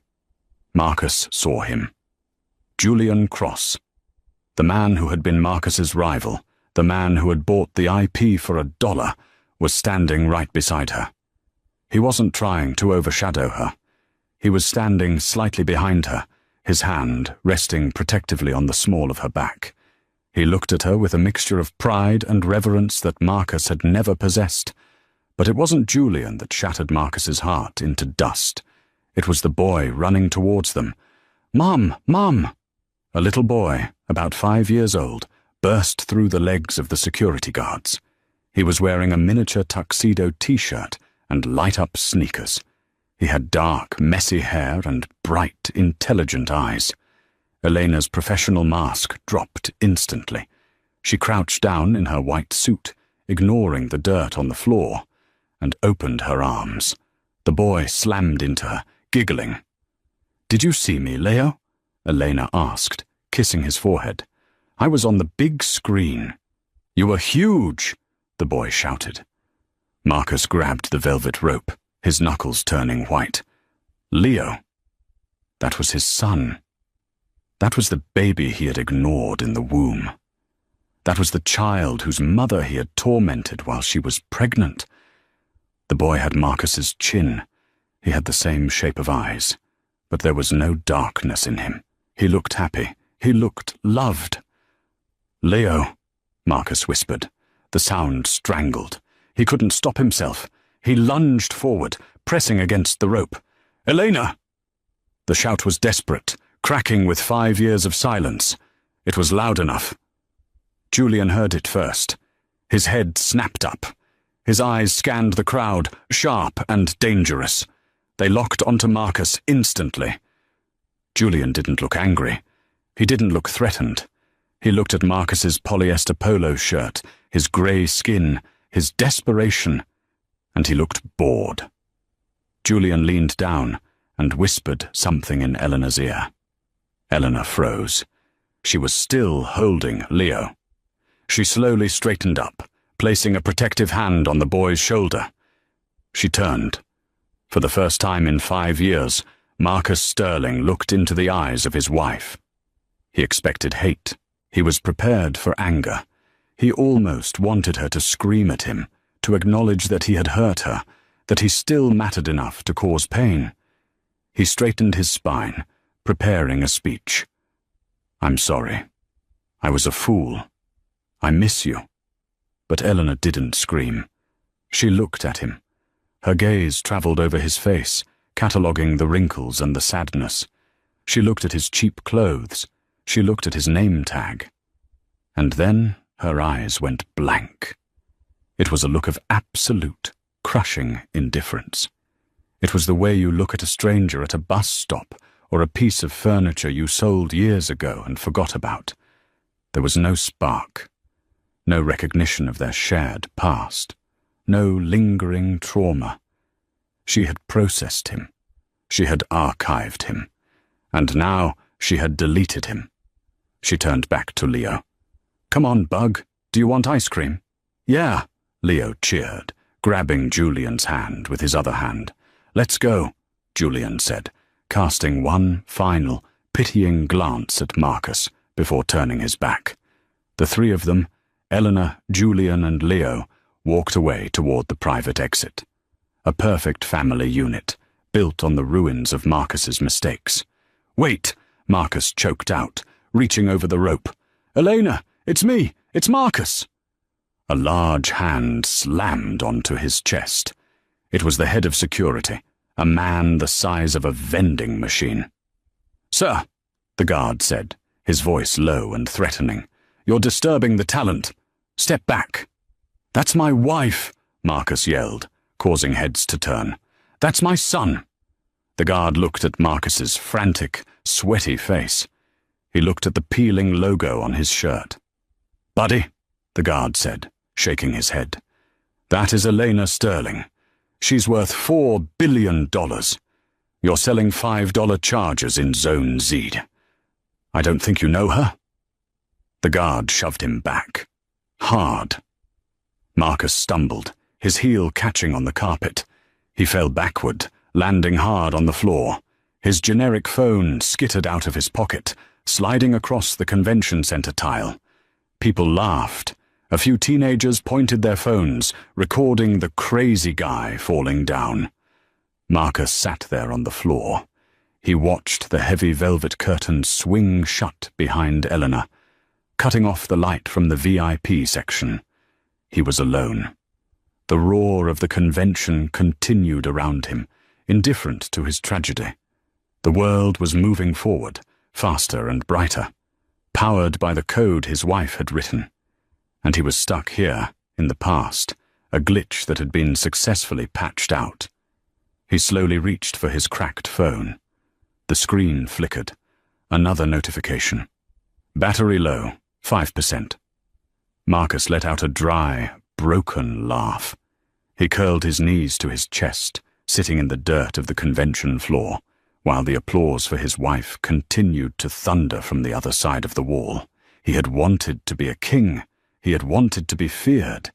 Marcus saw him. Julian Cross. The man who had been Marcus's rival, the man who had bought the IP for $1, was standing right beside her. He wasn't trying to overshadow her. He was standing slightly behind her, his hand resting protectively on the small of her back. He looked at her with a mixture of pride and reverence that Marcus had never possessed. But it wasn't Julian that shattered Marcus's heart into dust. It was the boy running towards them. "Mom! Mom!" A little boy, about 5 years old, burst through the legs of the security guards. He was wearing a miniature tuxedo t-shirt and light-up sneakers. He had dark, messy hair and bright, intelligent eyes. Elena's professional mask dropped instantly. She crouched down in her white suit, ignoring the dirt on the floor, and opened her arms. The boy slammed into her, giggling. "Did you see me, Leo?" Elena asked, kissing his forehead. "I was on the big screen." "You were huge," the boy shouted. Marcus grabbed the velvet rope, his knuckles turning white. Leo. That was his son. That was the baby he had ignored in the womb. That was the child whose mother he had tormented while she was pregnant. The boy had Marcus's chin. He had the same shape of eyes, but there was no darkness in him. He looked happy. He looked loved. "Leo," Marcus whispered. The sound strangled. He couldn't stop himself. He lunged forward, pressing against the rope. "Elena!" The shout was desperate, cracking with 5 years of silence. It was loud enough. Julian heard it first. His head snapped up. His eyes scanned the crowd, sharp and dangerous. They locked onto Marcus instantly. Julian didn't look angry. He didn't look threatened. He looked at Marcus's polyester polo shirt, his grey skin, his desperation, and he looked bored. Julian leaned down and whispered something in Eleanor's ear. Eleanor froze. She was still holding Leo. She slowly straightened up, placing a protective hand on the boy's shoulder. She turned. For the first time in 5 years, Marcus Sterling looked into the eyes of his wife. He expected hate. He was prepared for anger. He almost wanted her to scream at him, to acknowledge that he had hurt her, that he still mattered enough to cause pain. He straightened his spine, preparing a speech. "I'm sorry. I was a fool. I miss you." But Eleanor didn't scream. She looked at him. Her gaze traveled over his face, cataloguing the wrinkles and the sadness. She looked at his cheap clothes. She looked at his name tag. And then her eyes went blank. It was a look of absolute, crushing indifference. It was the way you look at a stranger at a bus stop or a piece of furniture you sold years ago and forgot about. There was no spark, no recognition of their shared past, no lingering trauma. She had processed him. She had archived him. And now she had deleted him. She turned back to Leo. "Come on, Bug. Do you want ice cream?" "Yeah," Leo cheered, grabbing Julian's hand with his other hand. "Let's go," Julian said, casting one final, pitying glance at Marcus before turning his back. The three of them, Eleanor, Julian, and Leo, walked away toward the private exit. A perfect family unit, built on the ruins of Marcus's mistakes. "Wait," Marcus choked out, reaching over the rope. "Elena, it's me! It's Marcus!" A large hand slammed onto his chest. It was the head of security, a man the size of a vending machine. "Sir," the guard said, his voice low and threatening, "you're disturbing the talent. Step back." "That's my wife," Marcus yelled, causing heads to turn. "That's my son." The guard looked at Marcus's frantic, sweaty face. He looked at the peeling logo on his shirt. "Buddy," the guard said, shaking his head, "that is Elena Sterling. She's worth $4 billion. You're selling $5 charges in Zone Z. I don't think you know her." The guard shoved him back. Hard. Marcus stumbled, his heel catching on the carpet. He fell backward, landing hard on the floor. His generic phone skittered out of his pocket, sliding across the convention center tile. People laughed. A few teenagers pointed their phones, recording the crazy guy falling down. Marcus sat there on the floor. He watched the heavy velvet curtains swing shut behind Eleanor, cutting off the light from the VIP section. He was alone. The roar of the convention continued around him, indifferent to his tragedy. The world was moving forward, faster and brighter, powered by the code his wife had written. And he was stuck here, in the past, a glitch that had been successfully patched out. He slowly reached for his cracked phone. The screen flickered. Another notification. Battery low, 5%. Marcus let out a dry, broken laugh. He curled his knees to his chest, sitting in the dirt of the convention floor, while the applause for his wife continued to thunder from the other side of the wall. He had wanted to be a king. He had wanted to be feared.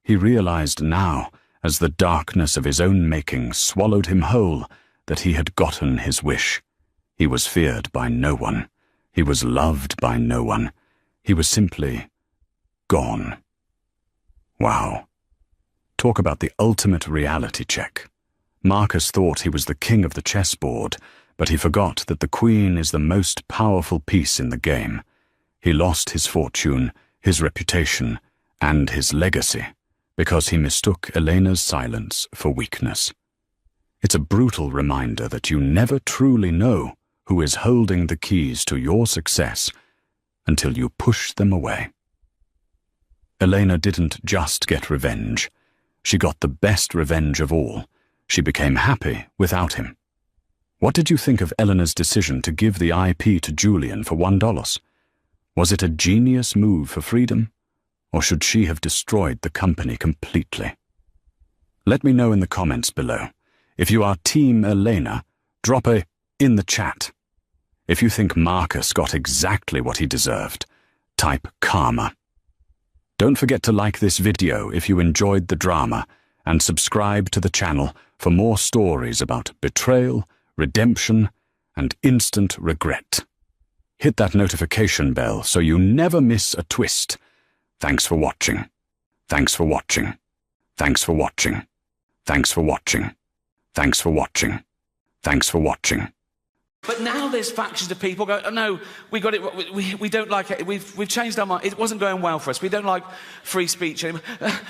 He realized now, as the darkness of his own making swallowed him whole, that he had gotten his wish. He was feared by no one. He was loved by no one. He was simply gone. Wow. Talk about the ultimate reality check. Marcus thought he was the king of the chessboard, but he forgot that the queen is the most powerful piece in the game. He lost his fortune, his reputation, and his legacy, because he mistook Elena's silence for weakness. It's a brutal reminder that you never truly know who is holding the keys to your success until you push them away. Elena didn't just get revenge. She got the best revenge of all. She became happy without him. What did you think of Eleanor's decision to give the IP to Julian for $1? Was it a genius move for freedom, or should she have destroyed the company completely? Let me know in the comments below. If you are Team Elena, drop a in the chat. If you think Marcus got exactly what he deserved, type karma. Don't forget to like this video if you enjoyed the drama, and subscribe to the channel for more stories about betrayal, redemption, and instant regret. Hit that notification bell so you never miss a twist. Thanks for watching. Thanks for watching. Thanks for watching. Thanks for watching. Thanks for watching. Thanks for watching. But now there's factions of people go, oh, no, we got it, we don't like it, we've changed our mind, it wasn't going well for us, we don't like free speech anymore.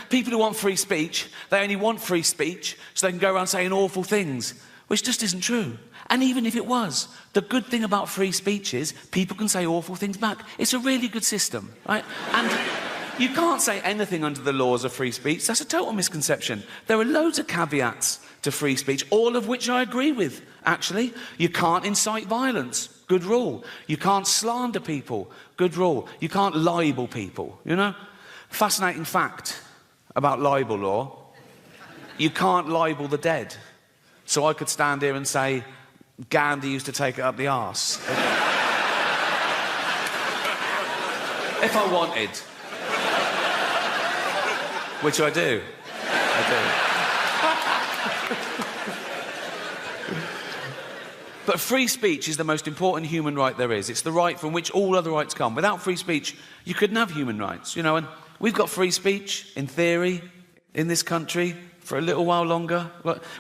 People who want free speech, they only want free speech so they can go around saying awful things, which just isn't true. And even if it was, the good thing about free speech is people can say awful things back. It's a really good system, right? And you can't say anything under the laws of free speech. That's a total misconception. There are loads of caveats to free speech, all of which I agree with, actually. You can't incite violence. Good rule. You can't slander people. Good rule. You can't libel people, you know? Fascinating fact about libel law. You can't libel the dead. So I could stand here and say, Gandhi used to take it up the arse. If I wanted. Which I do. But free speech is the most important human right there is. It's the right from which all other rights come. Without free speech, you couldn't have human rights, you know, and we've got free speech, in theory, in this country, for a little while longer.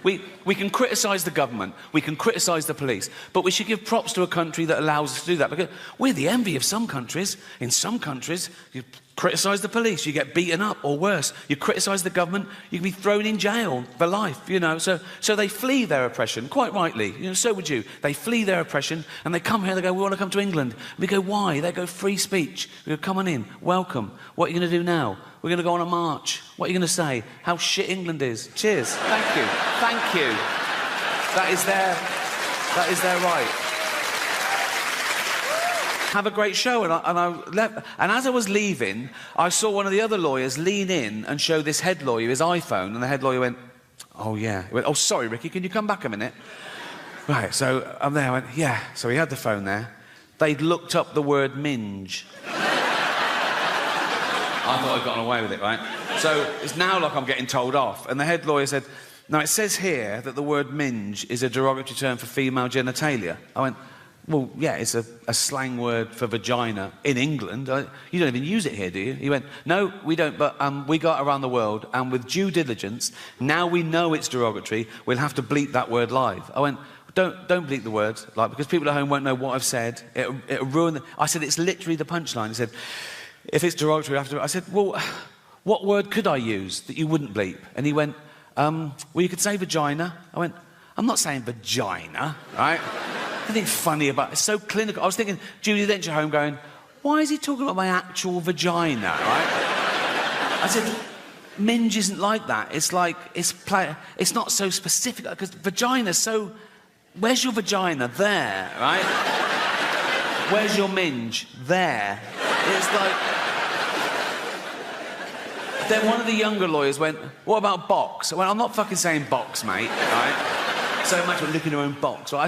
We can criticise the government, we can criticise the police, but we should give props to a country that allows us to do that, because we're the envy of some countries. In some countries, you criticise the police, you get beaten up, or worse. You criticise the government, you can be thrown in jail for life, you know. So they flee their oppression, quite rightly. You know, so would you. They flee their oppression, and they come here, they go, we want to come to England. We go, why? They go, free speech. We go, come on in, welcome. What are you going to do now? We're going to go on a march. What are you going to say? How shit England is. Cheers. Thank you. Thank you. That is their right. Have a great show, and I left. And as I was leaving, I saw one of the other lawyers lean in and show this head lawyer his iPhone, and the head lawyer went, oh yeah. He went, oh sorry Ricky, can you come back a minute? Right, so I'm there, I went, yeah. So he had the phone there. They'd looked up the word minge. I thought I'd gotten away with it, right? So it's now like I'm getting told off. And the head lawyer said, now it says here that the word minge is a derogatory term for female genitalia. I went, well, yeah, it's a slang word for vagina in England. You don't even use it here, do you? He went, no, we don't, but we go around the world, and with due diligence, now we know it's derogatory, we'll have to bleep that word live. I went, don't bleep the word, like, because people at home won't know what I've said. It'll ruin I said, it's literally the punchline. He said, if it's derogatory, I said, well, what word could I use that you wouldn't bleep? And he went, well, you could say vagina. I went, I'm not saying vagina, right? Anything funny about it. It's so clinical. I was thinking, Judy Dench at home going, why is he talking about my actual vagina, right? I said, minge isn't like that. It's like, it's not so specific, because vagina's so, where's your vagina? There, right? Where's your minge? There. It's like... Then one of the younger lawyers went, what about box? I went, I'm not fucking saying box, mate, right? So much for looking at your own box. Right?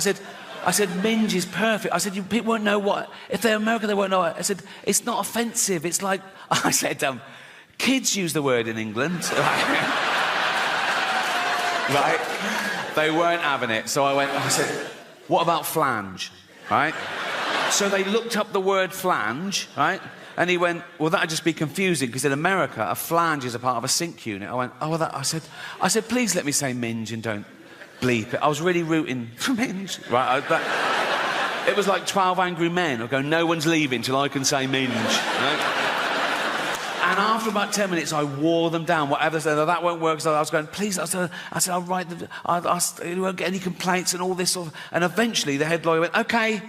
I said, minge is perfect. I said, people won't know what... If they're American, they won't know it. I said, it's not offensive. It's like... I said, kids use the word in England. Right? They weren't having it. So I said, what about flange? Right? So they looked up the word flange, right? And he went, well, that'd just be confusing, because in America, a flange is a part of a sink unit. I went, oh, well, I said, please let me say minge and don't bleep it. I was really rooting for minge. Right? It was like 12 Angry Men. I go, no one's leaving till I can say minge. Right? And after about 10 minutes, I wore them down. Whatever they said, that won't work. So I was going, please. I said, I'll write them. You won't get any complaints and all this sort of... And eventually, the head lawyer went, OK,